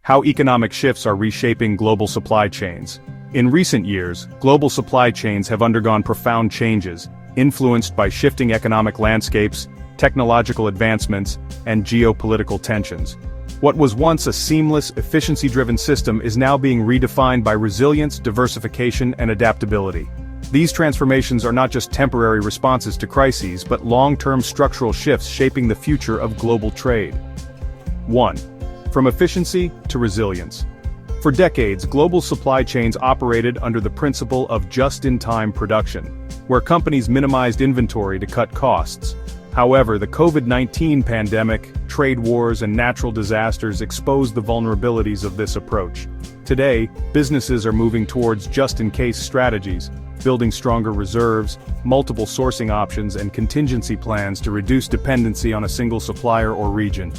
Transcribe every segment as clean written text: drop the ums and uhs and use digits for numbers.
How economic shifts are reshaping global supply chains. In recent years, global supply chains have undergone profound changes, influenced by shifting economic landscapes, technological advancements, and geopolitical tensions. What was once a seamless, efficiency-driven system is now being redefined by resilience, diversification, and adaptability. These transformations are not just temporary responses to crises but long-term structural shifts shaping the future of global trade. 1. From efficiency to resilience. For decades, global supply chains operated under the principle of just-in-time production, where companies minimized inventory to cut costs. However, the COVID-19 pandemic, trade wars, and natural disasters exposed the vulnerabilities of this approach. Today, businesses are moving towards just-in-case strategies, building stronger reserves, multiple sourcing options, and contingency plans to reduce dependency on a single supplier or region.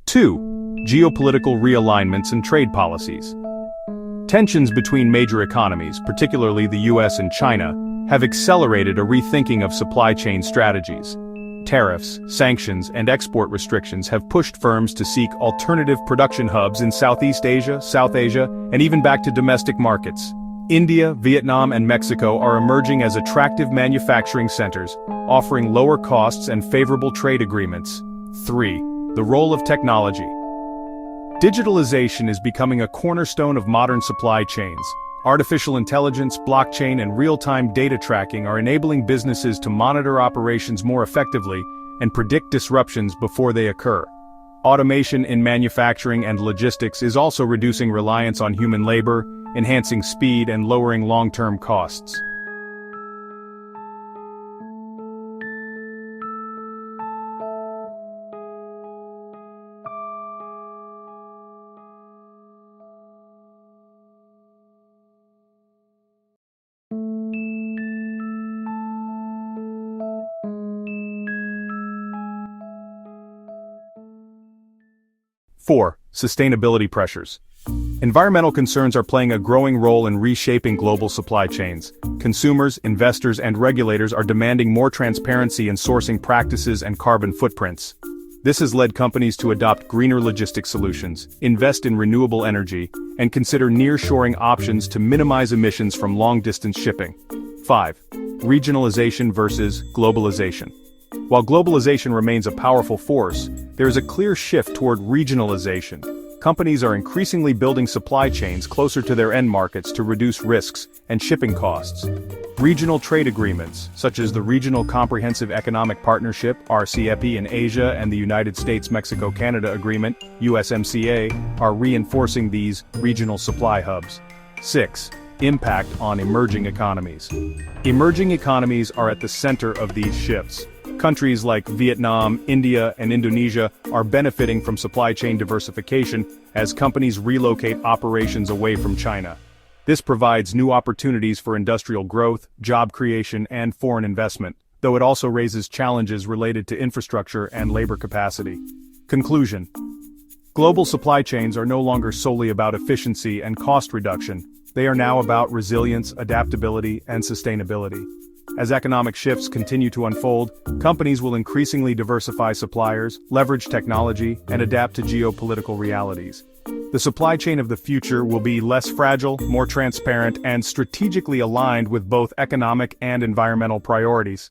2. Geopolitical realignments and trade policies. Tensions between major economies, particularly the U.S. and China, have accelerated a rethinking of supply chain strategies. Tariffs, sanctions, and export restrictions have pushed firms to seek alternative production hubs in Southeast Asia, South Asia, and even back to domestic markets. India, Vietnam, and Mexico are emerging as attractive manufacturing centers, offering lower costs and favorable trade agreements. 3. The role of technology. Digitalization is becoming a cornerstone of modern supply chains. Artificial intelligence, blockchain, and real-time data tracking are enabling businesses to monitor operations more effectively and predict disruptions before they occur. Automation in manufacturing and logistics is also reducing reliance on human labor, enhancing speed and lowering long-term costs. 4. Sustainability pressures. Environmental concerns are playing a growing role in reshaping global supply chains. Consumers, investors, and regulators are demanding more transparency in sourcing practices and carbon footprints. This has led companies to adopt greener logistics solutions, invest in renewable energy, and consider nearshoring options to minimize emissions from long-distance shipping. 5. Regionalization versus globalization. While globalization remains a powerful force, there is a clear shift toward regionalization. Companies are increasingly building supply chains closer to their end markets to reduce risks and shipping costs. Regional trade agreements, such as the Regional Comprehensive Economic Partnership (RCEP) in Asia and the United States-Mexico-Canada Agreement (USMCA), are reinforcing these regional supply hubs. 6. Impact on emerging economies. Emerging economies are at the center of these shifts. Countries like Vietnam, India, and Indonesia are benefiting from supply chain diversification as companies relocate operations away from China. This provides new opportunities for industrial growth, job creation, and foreign investment, though it also raises challenges related to infrastructure and labor capacity. Conclusion. Global supply chains are no longer solely about efficiency and cost reduction. They are now about resilience, adaptability, and sustainability. As economic shifts continue to unfold, companies will increasingly diversify suppliers, leverage technology, and adapt to geopolitical realities. The supply chain of the future will be less fragile, more transparent, and strategically aligned with both economic and environmental priorities.